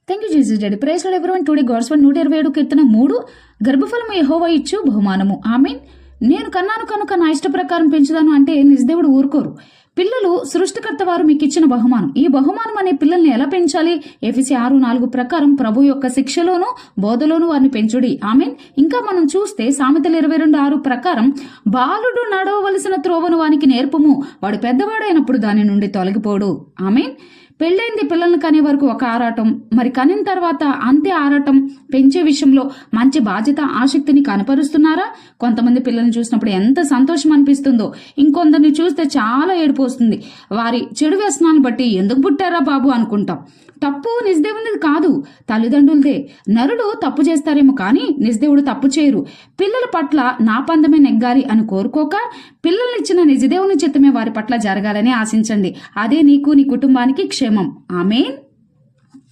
Thank you Jesus daddy. Praise Lord everyone. Today God's word 127 కీర్తన 3 గర్భఫలము యెహోవా ఇచ్చు బహుమానము. ఆమేన్. నేను కన్నాను కనుక నా ఇష్ట ప్రకారం పెంచుదాను అంటే నిజదేవుడు ఊరుకోరు. పిల్లలు సృష్టికర్త వారు మీకు ఇచ్చిన బహుమానం. ఈ బహుమానం అనే పిల్లల్ని ఎలా పెంచాలి? ఎఫెసీ 6:4 ప్రకారం ప్రభు యొక్క శిక్షలోను బోధలోను వారిని పెంచుడి. ఆమేన్. ఇంకా మనం చూస్తే సామెతలు 22:6 ప్రకారం బాలుడు నడవవలసిన త్రోవను వానికి నేర్పము, వాడు పెద్దవాడైనప్పుడు దాని నుండి తొలగిపోడు. ఆమేన్. పెళ్ళైంది పిల్లల్ని కనే వరకు ఒక ఆరాటం, మరి కనిన తర్వాత అంతే ఆరాటం. పెంచే విషయంలో మంచి బాధ్యత ఆసక్తిని కనపరుస్తున్నారా? కొంతమంది పిల్లల్ని చూసినప్పుడు ఎంత సంతోషం అనిపిస్తుందో, ఇంకొందరిని చూస్తే చాలా ఏడుపు వస్తుంది. వారి చెడు వ్యసనాలను బట్టి ఎందుకు పుట్టారా బాబు అనుకుంటాం. తప్పు నిజదేవునిది కాదు, తల్లిదండ్రులదే. నరుడు తప్పు చేస్తారేమో కానీ నిజదేవుడు తప్పు చేయరు. పిల్లల పట్ల నా పందమే నెగ్గాలి అని కోరుకోక పిల్లల్నిచ్చిన నిజదేవుని చిత్తమే వారి పట్ల జరగాలని ఆశించండి. అదే నీకు నీ కుటుంబానికి క్షేమం. ఆమేన్.